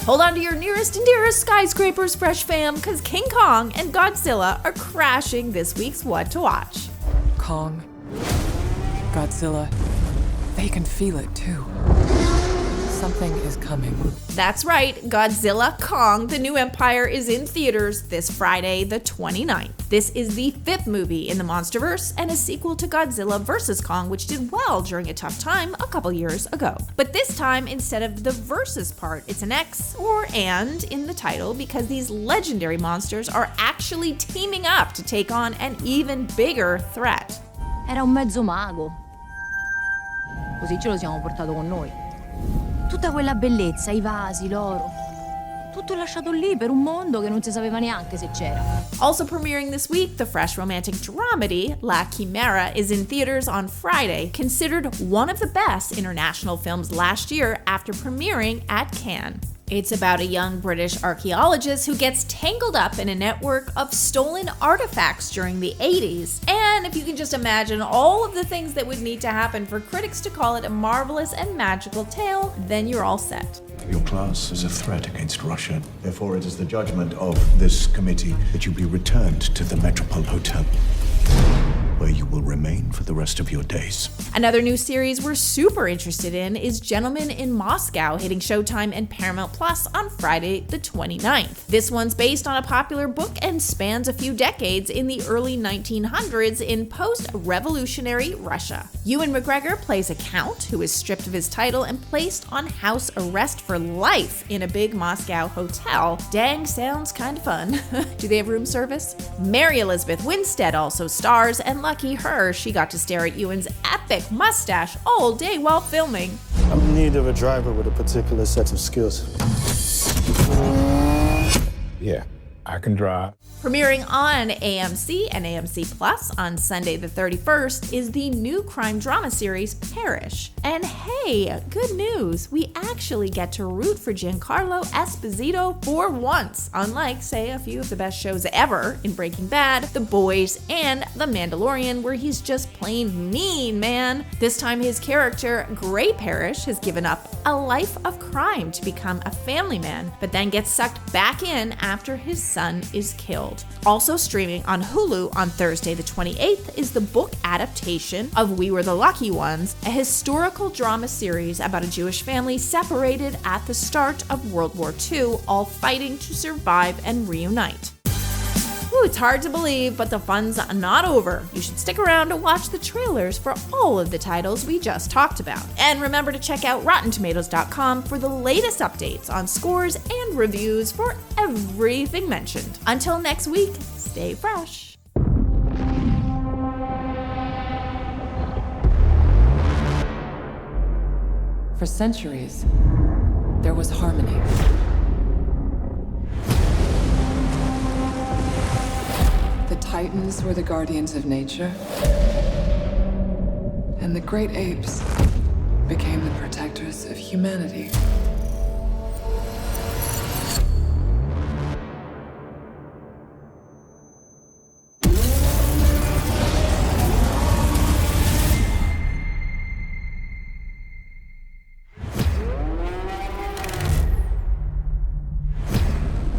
Hold on to your nearest and dearest skyscrapers, Fresh fam, because King Kong and Godzilla are crashing this week's What to Watch. Kong, Godzilla, they can feel it too. Something is coming. That's right, Godzilla Kong, the new Empire is in theaters this Friday, the 29th. This is the 5th movie in the Monsterverse and a sequel to Godzilla vs. Kong, which did well during a tough time a couple years ago. But this time, instead of the versus part, it's an X or and in the title because these legendary monsters are actually teaming up to take on an even bigger threat. Era un mezzo mago. Così ce lo siamo portato con noi. Tutta quella bellezza, i vasi, l'oro. Tutto lasciato lì per un mondo che non si sapeva neanche se c'era. Also premiering this week, the fresh romantic dramedy La Chimera is in theaters on Friday, considered one of the best international films last year after premiering at Cannes. It's about a young British archaeologist who gets tangled up in a network of stolen artifacts during the 80s. And if you can just imagine all of the things that would need to happen for critics to call it a marvelous and magical tale, then you're all set. Your class is a threat against Russia. Therefore, it is the judgment of this committee that you be returned to the Metropole Hotel, where you will remain for the rest of your days. Another new series we're super interested in is Gentlemen in Moscow, hitting Showtime and Paramount Plus on Friday the 29th. This one's based on a popular book and spans a few decades in the early 1900s in post-revolutionary Russia. Ewan McGregor plays a count who is stripped of his title and placed on house arrest for life in a big Moscow hotel. Dang, sounds kind of fun. Do they have room service? Mary Elizabeth Winstead also stars, and lucky her, she got to stare at Ewan's epic mustache all day while filming. I'm in need of a driver with a particular set of skills. Yeah, I can drive. Premiering on AMC and AMC Plus on Sunday the 31st is the new crime drama series Parish. And hey, good news, we actually get to root for Giancarlo Esposito for once, unlike, say, a few of the best shows ever in Breaking Bad, The Boys, and The Mandalorian, where he's just plain mean, man. This time his character, Gray Parish, has given up a life of crime to become a family man, but then gets sucked back in after his son is killed. Also streaming on Hulu on Thursday the 28th is the book adaptation of We Were the Lucky Ones, a historical drama series about a Jewish family separated at the start of World War II, all fighting to survive and reunite. Ooh, it's hard to believe, but the fun's not over. You should stick around to watch the trailers for all of the titles we just talked about. And remember to check out RottenTomatoes.com for the latest updates on scores and reviews for everything mentioned. Until next week, stay fresh. For centuries, there was harmony. The Titans were the guardians of nature, and the great apes became the protectors of humanity.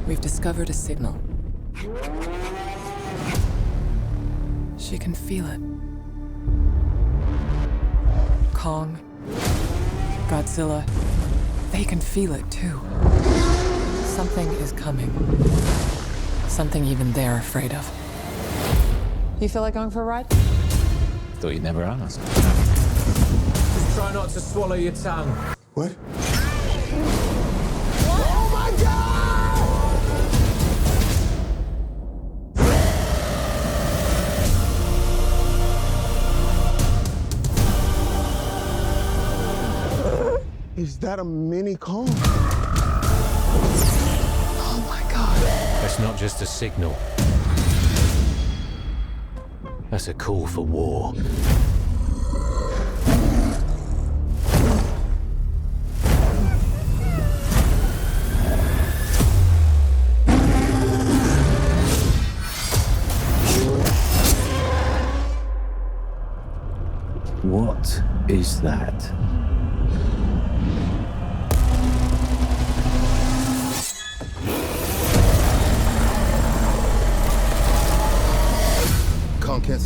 We've discovered a signal. She can feel it. Kong, Godzilla, they can feel it too. Something is coming. Something even they're afraid of. You feel like going for a ride? Thought you'd never ask. Just try not to swallow your tongue. What? Oh my God! Is that a mini Kong? Oh my God. That's not just a signal. That's a call for war. What is that?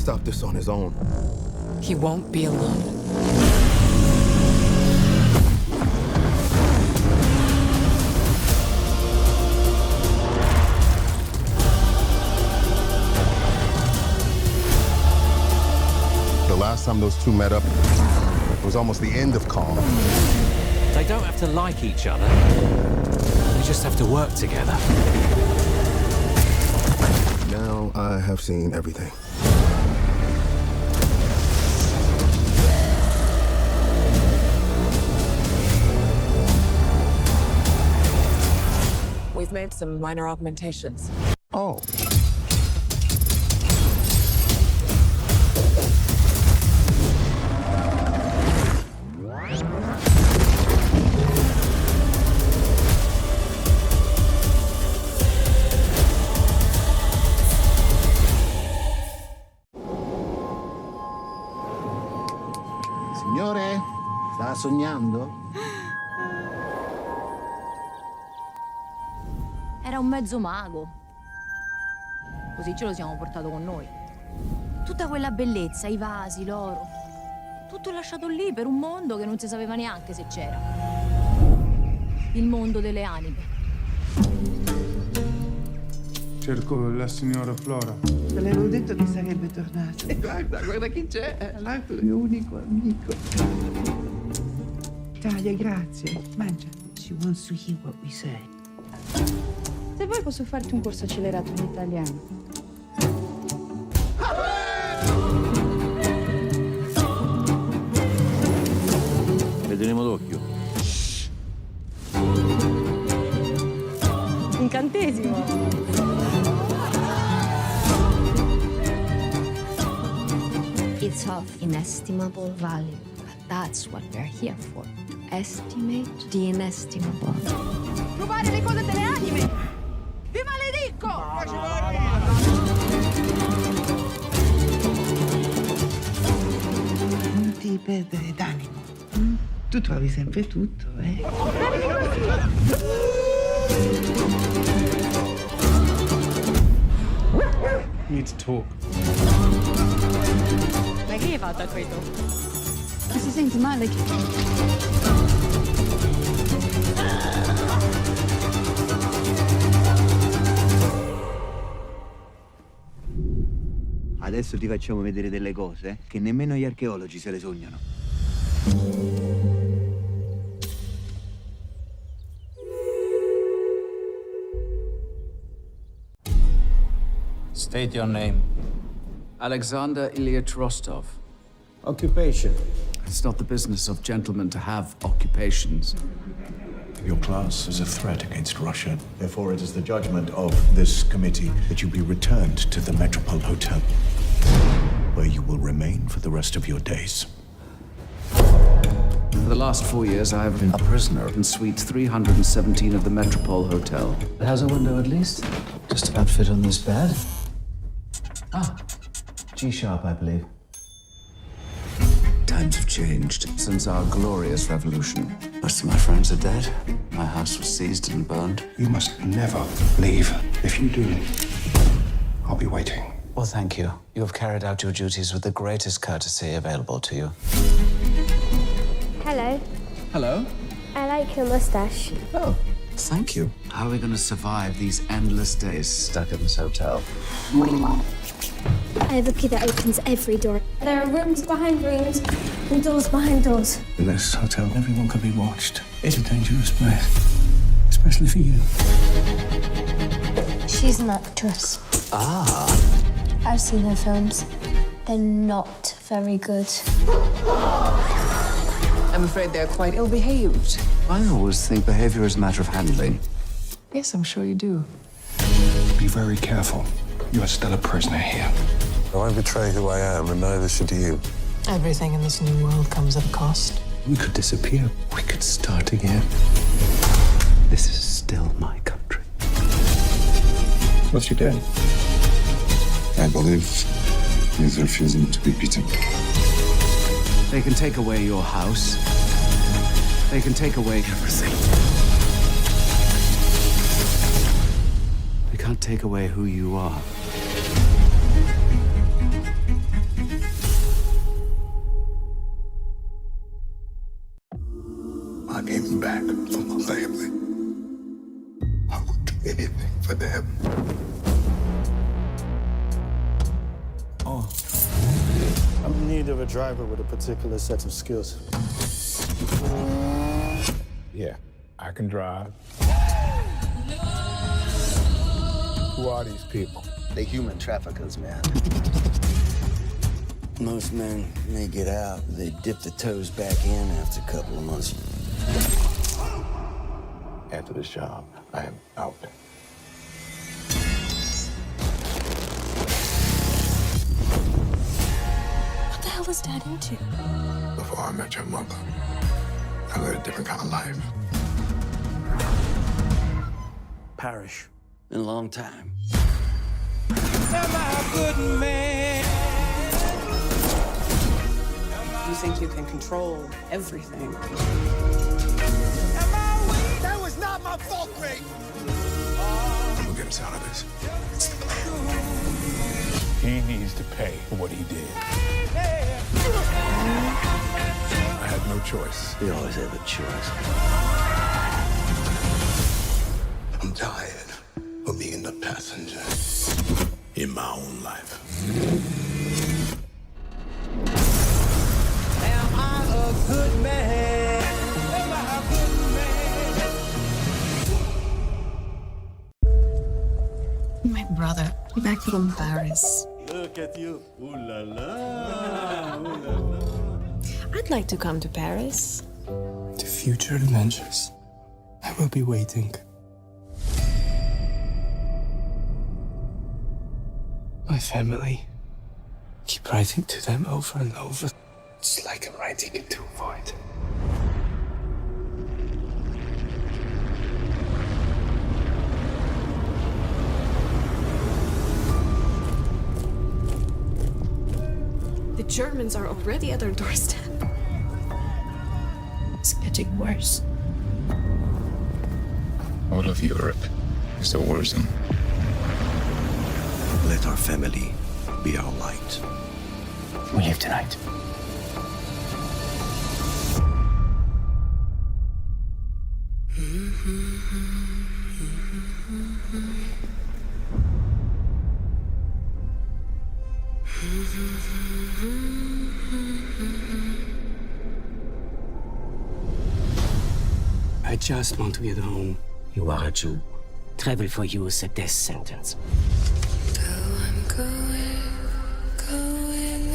stop this on his own. He won't be alone. The last time those two met up, it was almost the end of Calm. They don't have to like each other. They just have to work together. Now I have seen everything. We've made some minor augmentations. Oh. Signore, sta sognando? Era un mezzo mago. Così ce lo siamo portato con noi. Tutta quella bellezza, i vasi, l'oro. Tutto lasciato lì per un mondo che non si sapeva neanche se c'era. Il mondo delle anime. Cerco la signora Flora. Te l'avevo detto che sarebbe tornata. E guarda chi c'è, è l'altro mio unico amico. Taglia, grazie. Mangia. She wants to hear what we say. Se vuoi posso farti un corso accelerato in italiano. Vedremo d'occhio. Incantesimo. It's of inestimable value. That's what we're here for. Estimate the inestimable. Rubare le cose delle anime! Vi maledico! Non ti perdere d'animo. Tu trovi sempre tutto, eh? We need to talk. Ma che hai fatto a questo? Ti si sente male? Adesso ti facciamo vedere delle cose che nemmeno gli archeologi se le sognano. State your name. Alexander Ilyich Rostov. Occupation. It's not the business of gentlemen to have occupations. Your class is a threat against Russia. Therefore, it is the judgment of this committee that you be returned to the Metropole Hotel, where you will remain for the rest of your days. For the last 4 years, I have been a prisoner in Suite 317 of the Metropole Hotel. It has a window at least. Just about fit on this bed. Ah, G-sharp, I believe. Times have changed since our glorious revolution. Most of my friends are dead. My house was seized and burned. You must never leave. If you do, I'll be waiting. Well, thank you. You have carried out your duties with the greatest courtesy available to you. Hello. Hello? I like your mustache. Oh, thank you. How are we going to survive these endless days stuck in this hotel? I have a key that opens every door. There are rooms behind rooms and doors behind doors. In this hotel, everyone can be watched. It's a dangerous place, especially for you. She's an actress. Ah. I've seen her films. They're not very good. I'm afraid they're quite ill-behaved. I always think behavior is a matter of handling. Yes, I'm sure you do. Be very careful. You are still a prisoner here. I won't betray who I am, and neither should you. Everything in this new world comes at a cost. We could disappear. We could start again. This is still my country. What's your doing? I believe he's refusing to be beaten. They can take away your house. They can take away everything. They can't take away who you are. for them. Oh. I'm in need of a driver with a particular set of skills. Yeah, I can drive. Who are these people? They human traffickers, man. Most men may get out, but they dip their toes back in after a couple of months. After this job, I am out. What the hell is Dad into? Before I met your mother, I led a different kind of life. Parish. In a long time. Am I a good man? You think you can control everything. That was not my fault, Ray. We'll get us out of this. He needs to pay for what he did. I had no choice. We always have a choice. I'm tired of being the passenger in my own life. Am I a good man? Am I a good man? My brother, back from Paris. Look at you. Ooh la la. Ooh la la. I'd like to come to Paris. To future adventures. I will be waiting. My family. Keep writing to them over and over. It's like I'm writing into a void. The Germans are already at our doorstep. It's getting worse. All of Europe is the war zone. Let our family be our light. We leave tonight. I just want to get home. You are a Jew. Travel for you is a death sentence.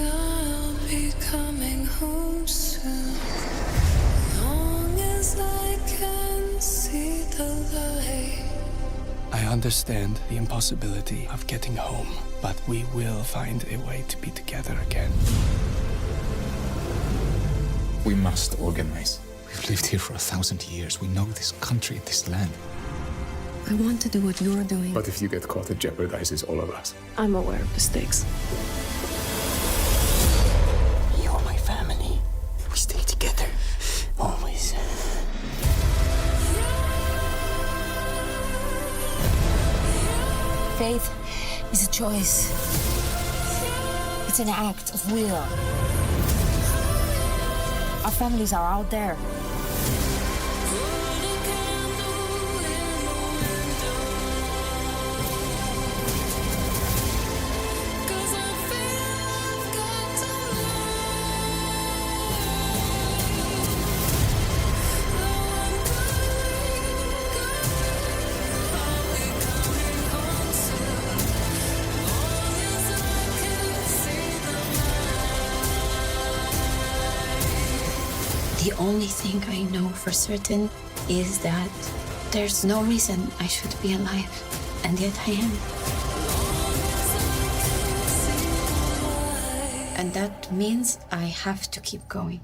I'll be coming home soon. Long as I can see the light. I understand the impossibility of getting home, but we will find a way to be together again. We must organize. We've lived here for 1,000 years. We know this country, this land. I want to do what you're doing. But if you get caught, it jeopardizes all of us. I'm aware of the stakes. You're my family. We stay together. Always. Faith is a choice. It's an act of will. Our families are out there. The only thing I know for certain is that there's no reason I should be alive, and yet I am. And that means I have to keep going.